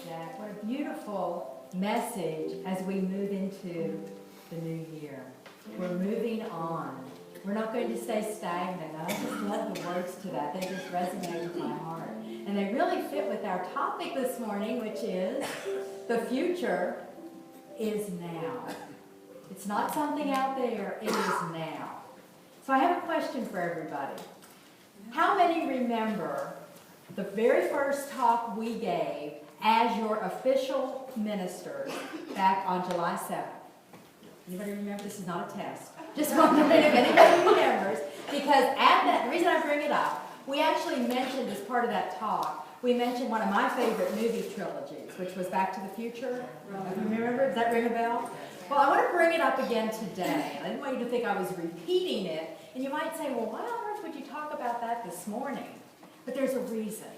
Jack. What a beautiful message as we move into the new year. We're moving on. We're not going to stay stagnant. I just love the words to that. They just resonate with my heart. And they really fit with our topic this morning, which is the future is now. It's not something out there. It is now. So I have a question for everybody. How many remember the very first talk we gave as your official ministers back on July 7th? Anybody remember? This is not a test. Just wondering if anybody remembers. Because at that, the reason I bring it up, we actually mentioned as part of that talk, we mentioned one of my favorite movie trilogies, which was Back to the Future. You remember? Does that ring a bell? Well, I want to bring it up again today. I didn't want you to think I was repeating it. And you might say, well, why on earth would you talk about that this morning? But there's a reason.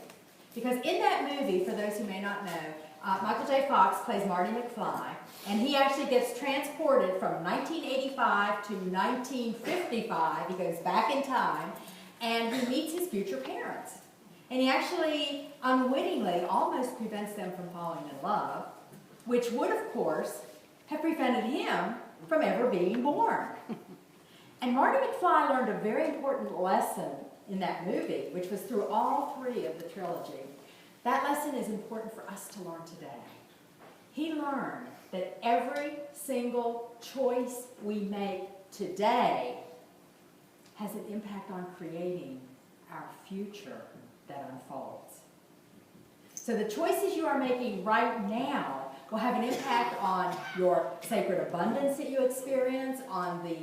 Because in that movie, for those who may not know, Michael J. Fox plays Marty McFly, and he actually gets transported from 1985 to 1955. He goes back in time, and he meets his future parents. And he actually unwittingly almost prevents them from falling in love, which would, of course, have prevented him from ever being born. And Marty McFly learned a very important lesson in that movie, which was through all three of the trilogy. That lesson is important for us to learn today. He learned that every single choice we make today has an impact on creating our future that unfolds. So the choices you are making right now will have an impact on your sacred abundance that you experience, on the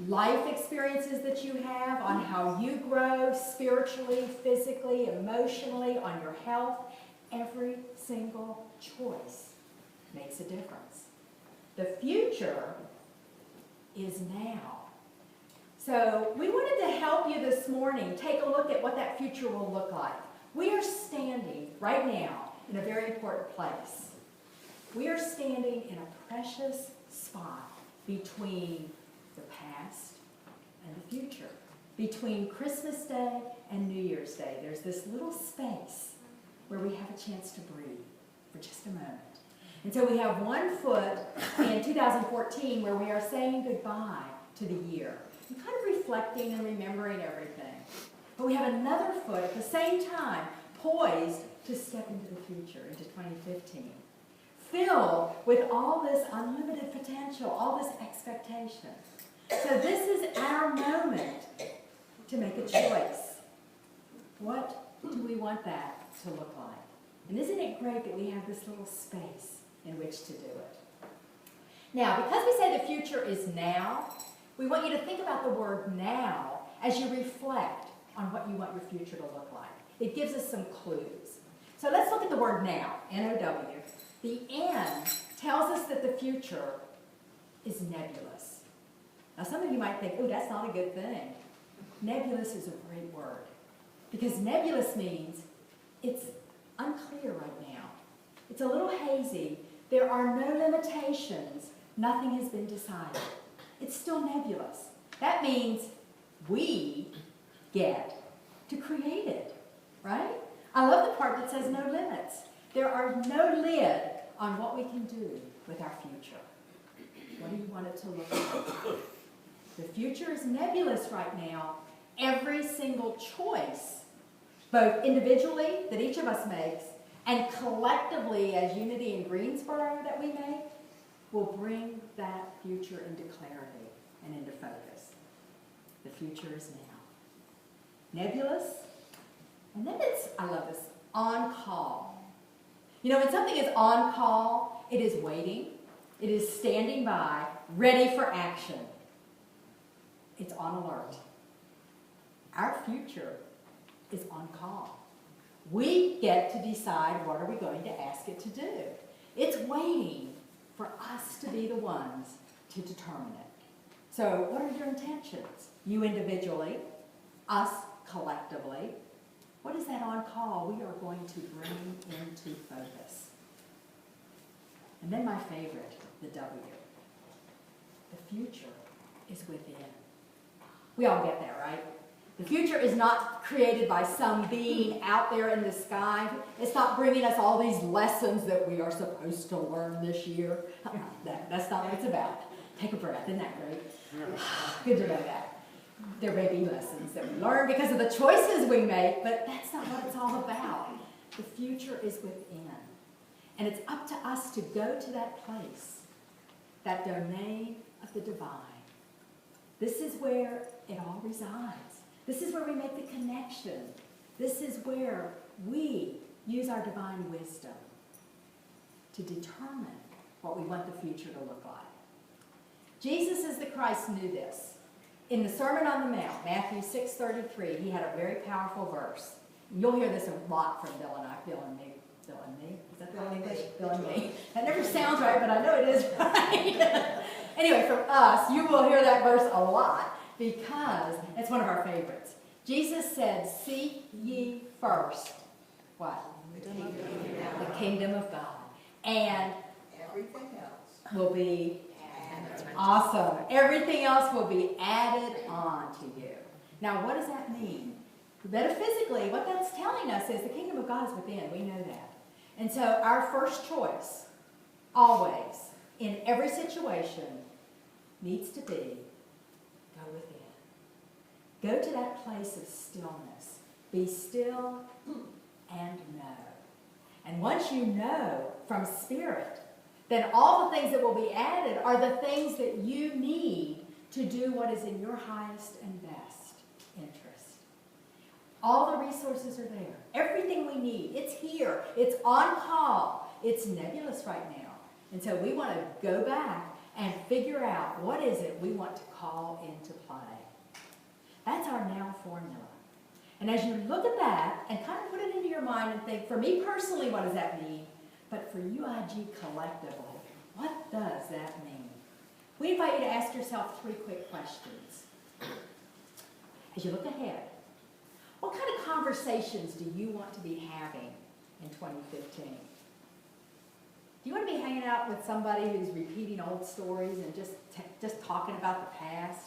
life experiences that you have, on how you grow spiritually, physically, emotionally, on your health. Every single choice makes a difference. The future is now. So we wanted to help you this morning take a look at what that future will look like. We are standing right now in a very important place. We are standing in a precious spot between the past and the future. Between Christmas Day and New Year's Day, there's this little space where we have a chance to breathe for just a moment. And so we have one foot in 2014 where we are saying goodbye to the year and kind of reflecting and remembering everything. But we have another foot at the same time poised to step into the future, into 2015. Filled with all this unlimited potential, all this expectation. So this is our moment to make a choice. What do we want that to look like? And isn't it great that we have this little space in which to do it? Now, because we say the future is now, we want you to think about the word now as you reflect on what you want your future to look like. It gives us some clues. So let's look at the word now, N-O-W. The N tells us that the future is nebulous. Now some of you might think, oh, that's not a good thing. Nebulous is a great word. Because nebulous means it's unclear right now. It's a little hazy. There are no limitations. Nothing has been decided. It's still nebulous. That means we get to create it, right? I love the part that says no limits. There are no lid on what we can do with our future. What do you want it to look like? The future is nebulous right now. Every single choice, both individually that each of us makes and collectively as unity in Greensboro that we make, will bring that future into clarity and into focus. The future is now. Nebulous, and then it's, I love this, on call. You know, when something is on call, it is waiting. It is standing by, ready for action. It's on alert. Our future is on call. We get to decide what are we going to ask it to do. It's waiting for us to be the ones to determine it. So what are your intentions? You individually, us collectively. What is that on call we are going to bring into focus? And then my favorite, the W. The future is within. We all get that, right? The future is not created by some being out there in the sky. It's not bringing us all these lessons that we are supposed to learn this year. That's not what it's about. Take a breath. Isn't that great? Good to know that. There may be lessons that we learn because of the choices we make, but that's not what it's all about. The future is within. And it's up to us to go to that place, that domain of the divine. This is where it all resides. This is where we make the connection. This is where we use our divine wisdom to determine what we want the future to look like. Jesus as the Christ knew this. In the Sermon on the Mount, Matthew 6:33, he had a very powerful verse. You'll hear this a lot from Bill and I. Bill and me. Bill and me? Is that the English? Bill and me. That never sounds right, but I know it is right. Anyway, from us, you will hear that verse a lot because it's one of our favorites. Jesus said, "Seek ye first." What? The kingdom of God. And everything else will be awesome. Everything else will be added on to you. Now, what does that mean? Metaphysically, what that's telling us is the kingdom of God is within. We know that. And so our first choice, always, in every situation, needs to be go within. Go to that place of stillness. Be still and know. And once you know from spirit, then all the things that will be added are the things that you need to do what is in your highest and best interest. All the resources are there. Everything we need. It's here. It's on call. It's nebulous right now. And so we want to go back and figure out what is it we want to call into play. That's our now formula. And as you look at that and kind of put it into your mind and think, for me personally, what does that mean? But for UIG collectively, what does that mean? We invite you to ask yourself 3 quick questions. As you look ahead, what kind of conversations do you want to be having in 2015? Do you want to be hanging out with somebody who's repeating old stories and just talking about the past?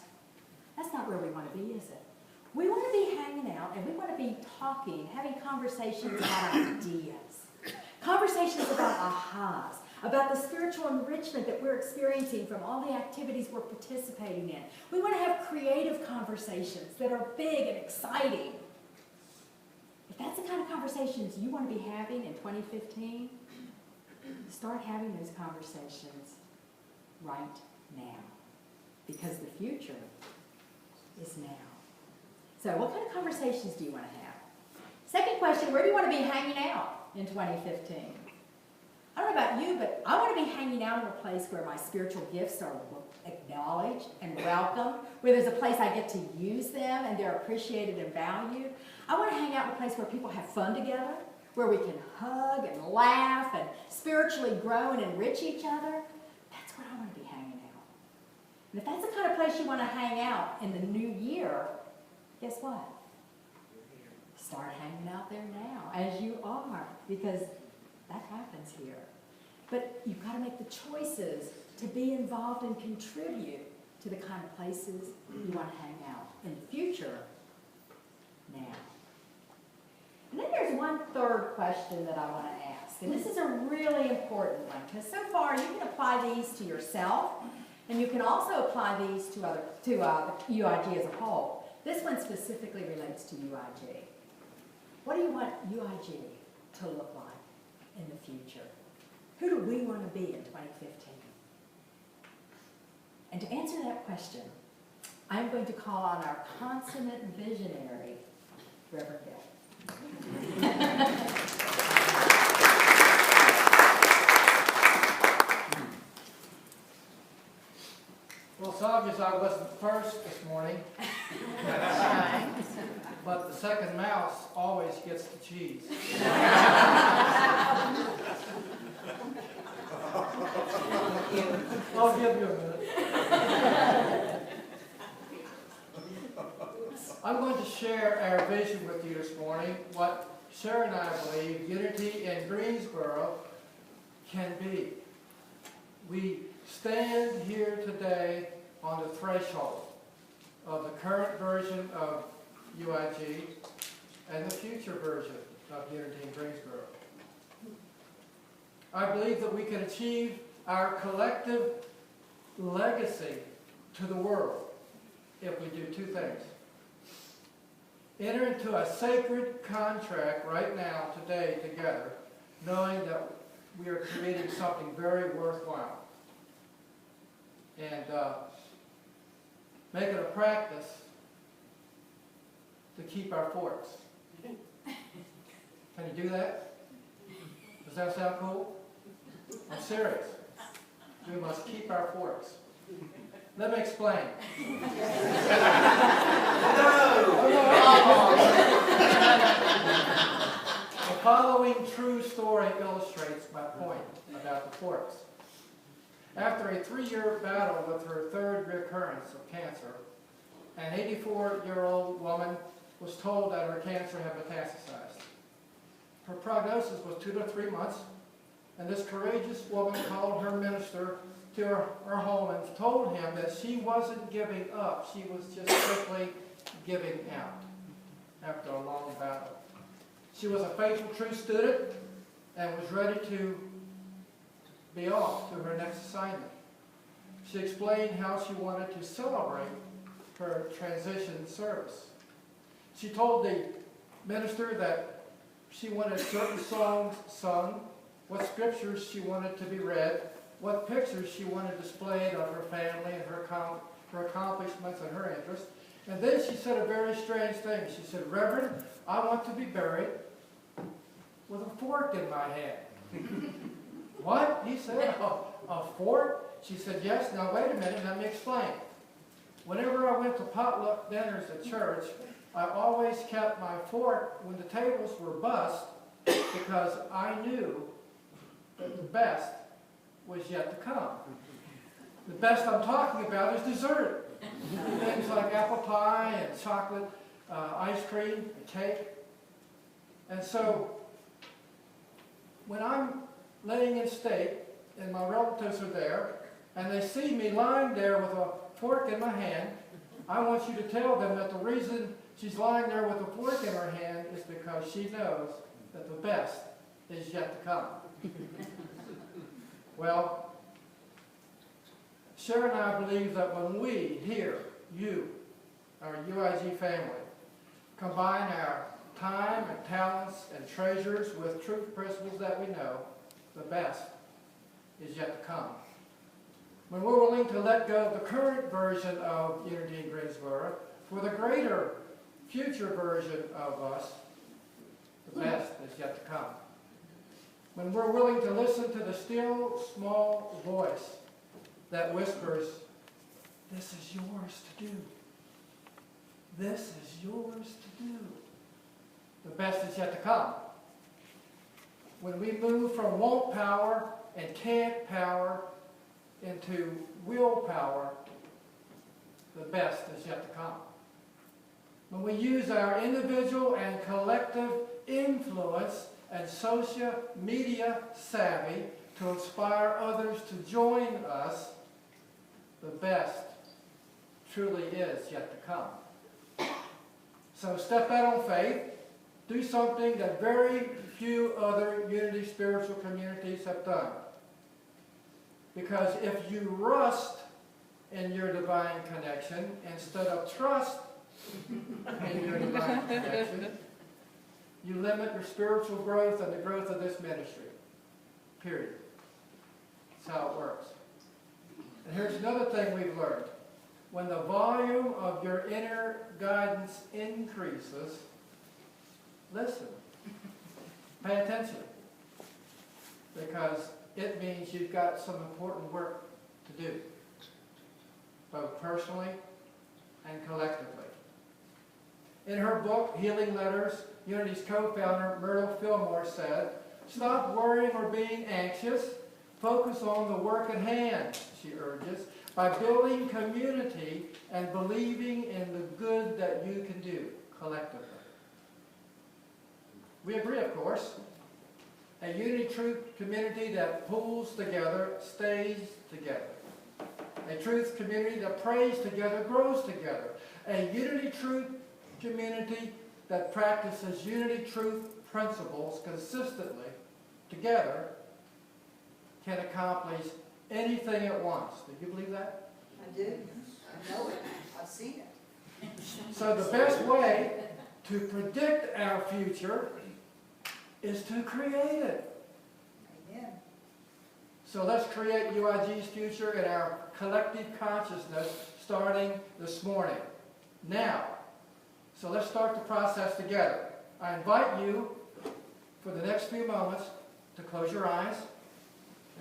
That's not where we want to be, is it? We want to be hanging out and we want to be talking, having conversations about ideas. Conversations about ahas, about the spiritual enrichment that we're experiencing from all the activities we're participating in. We want to have creative conversations that are big and exciting. If that's the kind of conversations you want to be having in 2015, start having those conversations right now. Because the future is now. So what kind of conversations do you want to have? Second question, where do you want to be hanging out in 2015? I don't know about you, but I want to be hanging out in a place where my spiritual gifts are acknowledged and welcomed, where there's a place I get to use them and they're appreciated and valued. I want to hang out in a place where people have fun together, where we can hug and laugh and spiritually grow and enrich each other. That's where I want to be hanging out. And if that's the kind of place you want to hang out in the new year, guess what? Start hanging out there now, as you are, because that happens here. But you've got to make the choices to be involved and contribute to the kind of places you want to hang out in the future now. And then there's one third question that I want to ask, and this is a really important one, because so far you can apply these to yourself, and you can also apply these to UIG as a whole. This one specifically relates to UIG. What do you want UIG to look like in the future? Who do we want to be in 2015? And to answer that question, I'm going to call on our consummate visionary, Reverend Bill. Well, it's obvious I wasn't first this morning, but the second mouse always gets the cheese. I'll give you a minute. I'm going to share our vision with you this morning, what Cher and I believe unity in Greensboro can be. We stand here today on the threshold of the current version of UIG and the future version of Unity in Greensboro. I believe that we can achieve our collective legacy to the world if we do two things. Enter into a sacred contract right now, today, together, knowing that we are creating something very worthwhile. And make it a practice to keep our forks. Can you do that? Does that sound cool? I'm serious. We must keep our forks. Let me explain. The following true story illustrates my point about the forks. After a 3-year battle with her third recurrence of cancer, an 84-year-old woman was told that her cancer had metastasized. Her prognosis was 2 to 3 months, and this courageous woman called her minister to her home and told him that she wasn't giving up, she was just simply giving out after a long battle. She was a faithful, true student and was ready to be off to her next assignment. She explained how she wanted to celebrate her transition service. She told the minister that she wanted certain songs sung, what scriptures she wanted to be read, what pictures she wanted displayed of her family and her accomplishments and her interests. And then she said a very strange thing. She said, "Reverend, I want to be buried with a fork in my hand." "What?" he said. A fork? She said, "Yes." "Now wait a minute, let me explain. Whenever I went to potluck dinners at church, I always kept my fork when the tables were bussed because I knew that the best was yet to come." The best I'm talking about is dessert. Things like apple pie and chocolate ice cream and cake. And so, when I'm laying in state and my relatives are there, and they see me lying there with a fork in my hand, I want you to tell them that the reason she's lying there with a fork in her hand is because she knows that the best is yet to come. Well, Cher and I believe that when we here, you, our UIG family, combine our time and talents and treasures with truth principles that we know, the best is yet to come. When we're willing to let go of the current version of Unity in Greensboro for the greater future version of us, the best is yet to come. When we're willing to listen to the still small voice that whispers, "This is yours to do. This is yours to do." The best is yet to come. When we move from won't power and can't power into willpower, the best is yet to come. When we use our individual and collective influence and social media savvy to inspire others to join us, the best truly is yet to come. So step out on faith. Do something that very few other Unity spiritual communities have done. Because if you rust in your divine connection instead of trust in your divine connection, you limit your spiritual growth and the growth of this ministry. Period. That's how it works. And here's another thing we've learned. When the volume of your inner guidance increases, listen. Pay attention. Because it means you've got some important work to do, both personally and collectively. In her book, Healing Letters, Unity's co-founder, Myrtle Fillmore, said, "Stop worrying or being anxious. Focus on the work at hand," she urges, "by building community and believing in the good that you can do collectively." We agree, of course. A Unity Truth community that pulls together stays together. A truth community that prays together grows together. A Unity Truth community that practices unity, truth, principles consistently together can accomplish anything at once. Do you believe that? I do. I know it. I've seen it. So the best way to predict our future is to create it. Amen. So let's create UIG's future in our collective consciousness starting this morning. Now. So let's start the process together. I invite you for the next few moments to close your eyes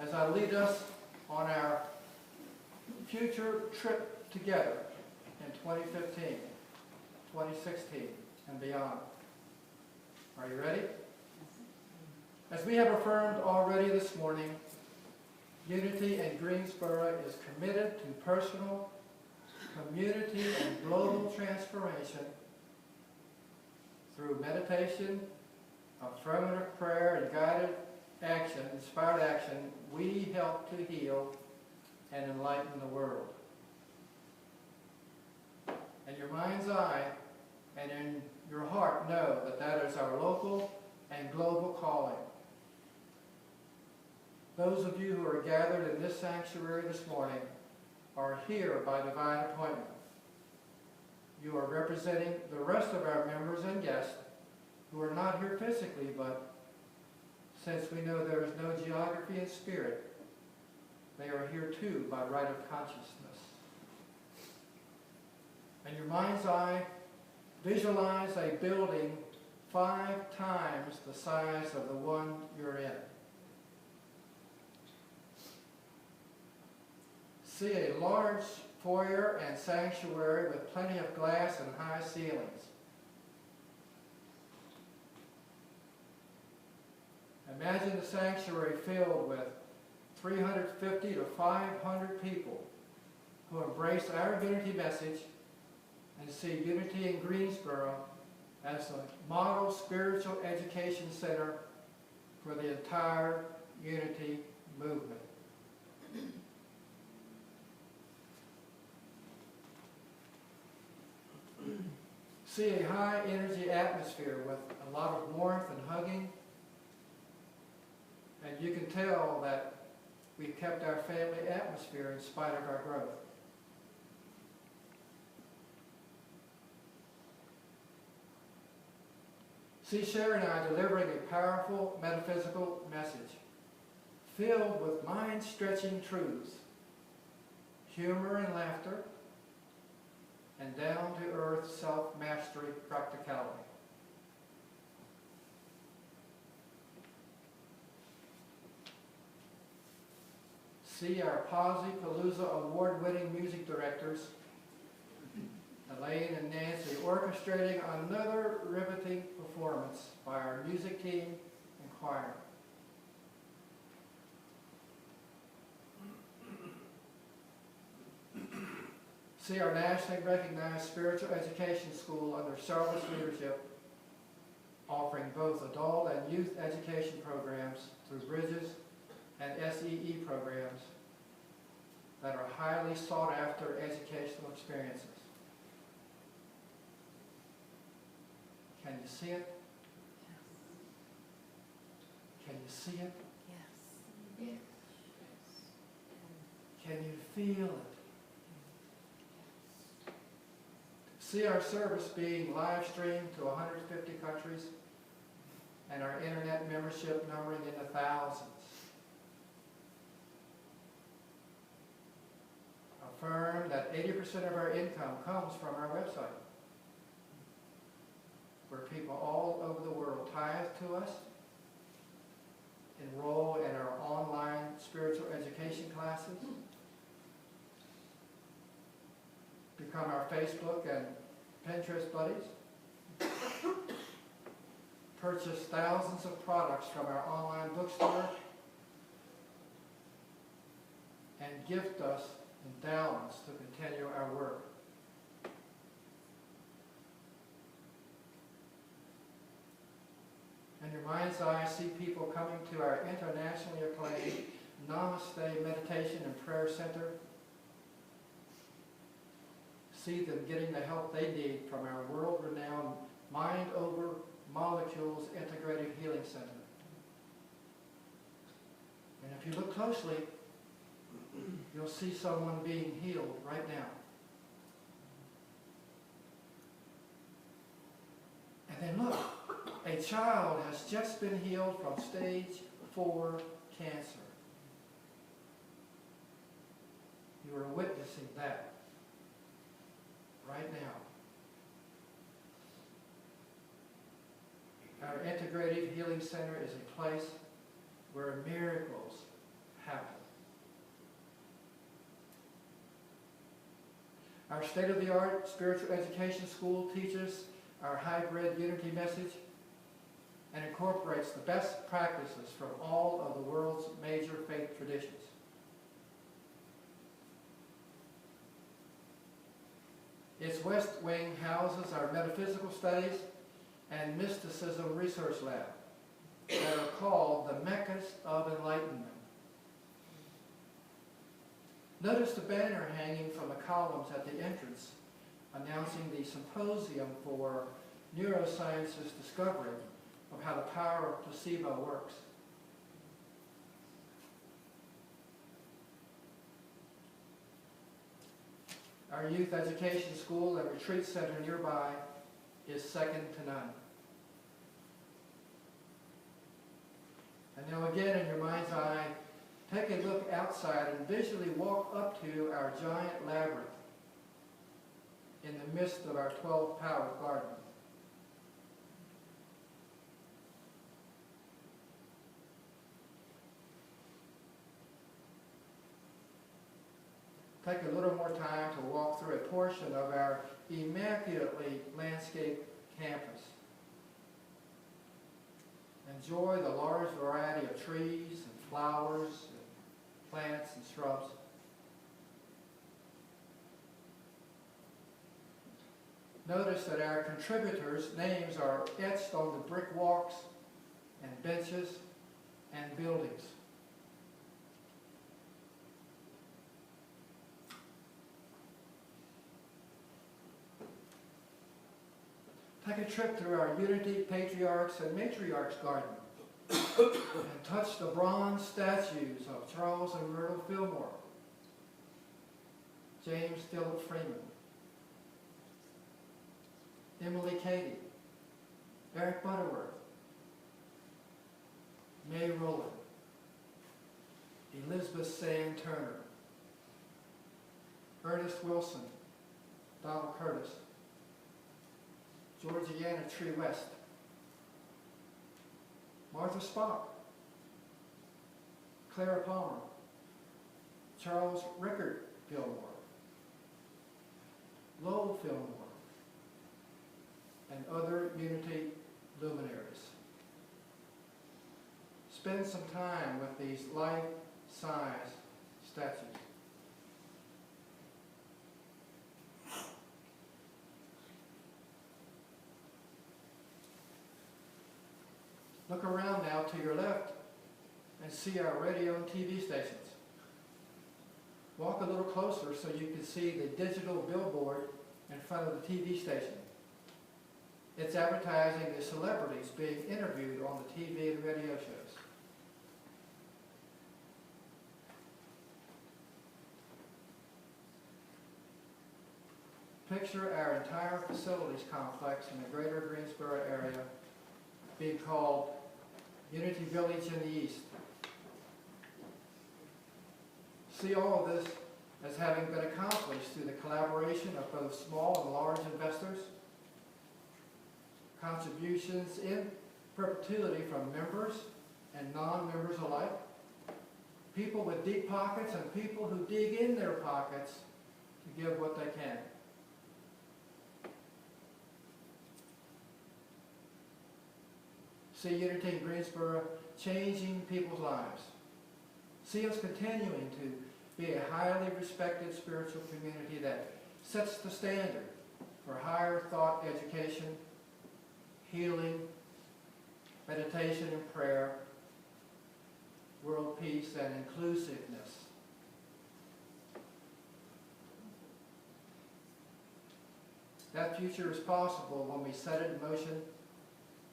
as I lead us on our future trip together in 2015, 2016, and beyond. Are you ready? As we have affirmed already this morning, Unity in Greensboro is committed to personal, community, and global transformation through meditation, affirmative prayer, and guided action, inspired action. We help to heal and enlighten the world. In your mind's eye and in your heart, know that that is our local and global calling. Those of you who are gathered in this sanctuary this morning are here by divine appointment. You are representing the rest of our members and guests who are not here physically, but since we know there is no geography in spirit, they are here too by right of consciousness. In your mind's eye, visualize a building 5 times the size of the one you're in. See a large foyer and sanctuary with plenty of glass and high ceilings. Imagine the sanctuary filled with 350 to 500 people who embrace our unity message and see Unity in Greensboro as a model spiritual education center for the entire unity movement. See a high energy atmosphere with a lot of warmth and hugging. And you can tell that we've kept our family atmosphere in spite of our growth. See Cher and I delivering a powerful metaphysical message filled with mind-stretching truths, humor and laughter, and down-to-earth self-mastery practicality. See our Palooza award-winning music directors, Elaine and Nancy, orchestrating another riveting performance by our music team and choir. See our nationally recognized spiritual education school under Charlotte's leadership, offering both adult and youth education programs through Bridges and SEE programs that are highly sought after educational experiences. Can you see it? Can you see it? Yes. Can you feel it? See our service being live streamed to 150 countries and our internet membership numbering in the thousands. Affirm that 80% of our income comes from our website, where people all over the world tithe to us, enroll in our online spiritual education classes, become our Facebook and Pinterest buddies, purchase thousands of products from our online bookstore, and gift us endowments to continue our work. In your mind's eye, see people coming to our internationally acclaimed Namaste Meditation and Prayer Center. see them getting the help they need from our world-renowned Mind Over Molecules Integrative Healing Center. And if you look closely, you'll see someone being healed right now. And then look, a child has just been healed from stage 4 cancer. You are witnessing that right now. Our Integrative Healing Center is a place where miracles happen. Our state-of-the-art spiritual education school teaches our hybrid unity message and incorporates the best practices from all of the world's major faith traditions. Its West Wing houses our metaphysical studies and mysticism research lab that are called the Meccas of Enlightenment. Notice the banner hanging from the columns at the entrance announcing the Symposium for Neuroscience's discovery of how the power of placebo works. Our youth education school and retreat center nearby is second to none. And now again, in your mind's eye, take a look outside and visually walk up to our giant labyrinth in the midst of our 12-power garden. Take a little more time to walk through a portion of our immaculately landscaped campus. Enjoy the large variety of trees and flowers and plants and shrubs. Notice that our contributors' names are etched on the brick walks and benches and buildings. Take a trip through our Unity Patriarchs and Matriarchs garden and touch the bronze statues of Charles and Myrtle Fillmore, James Philip Freeman, Emily Cady, Eric Butterworth, May Rowland, Elizabeth Sand Turner, Ernest Wilson, Donald Curtis, Georgiana Tree West, Martha Spock, Clara Palmer, Charles Rickard Fillmore, Lowell Fillmore, and other Unity luminaries. Spend some time with these life-size statues. Look around now to your left and see our radio and TV stations. Walk a little closer so you can see the digital billboard in front of the TV station. It's advertising the celebrities being interviewed on the TV and radio shows. Picture our entire facilities complex in the greater Greensboro area being called Unity Village in the East. See all of this as having been accomplished through the collaboration of both small and large investors, contributions in perpetuity from members and non-members alike, people with deep pockets and people who dig in their pockets to give what they can. See Unity in Greensboro changing people's lives. See us continuing to be a highly respected spiritual community that sets the standard for higher thought education, healing, meditation and prayer, world peace, and inclusiveness. That future is possible when we set it in motion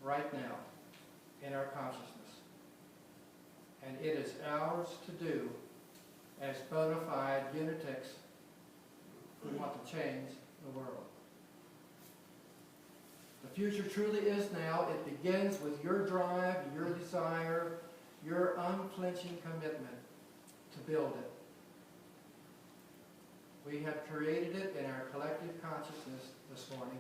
right now in our consciousness. And it is ours to do as bona fide unitics who want to change the world. The future truly is now. It begins with your drive, your desire, your unflinching commitment to build it. We have created it in our collective consciousness this morning.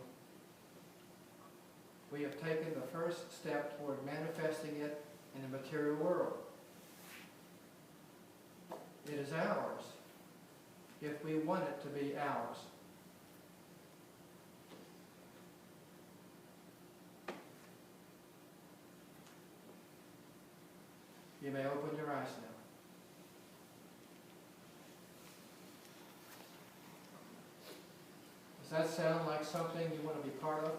We have taken the first step toward manifesting it in the material world. It is ours if we want it to be ours. You may open your eyes now. Does that sound like something you want to be part of?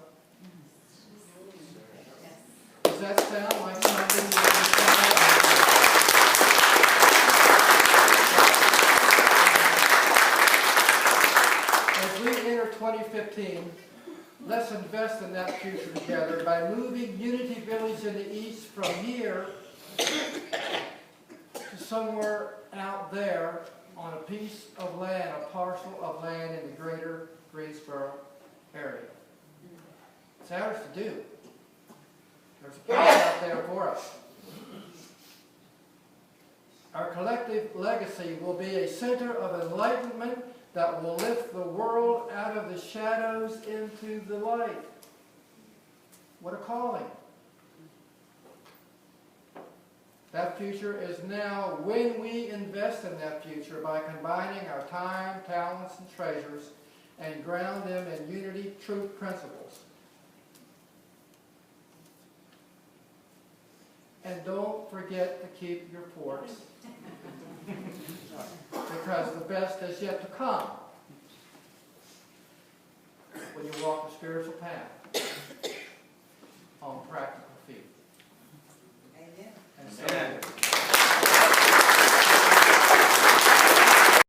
Does that sound like something you want to be part of? As we enter 2015, let's invest in that future together by moving Unity Village in the East from here to somewhere out there on a piece of land, a parcel of land in the greater Greensboro area. It's ours to do. There's a place out there for us. Our collective legacy will be a center of enlightenment that will lift the world out of the shadows into the light. What a calling. That future is now when we invest in that future by combining our time, talents, and treasures and ground them in unity, truth principles. And don't forget to keep your forks. Because the best is yet to come when you walk the spiritual path.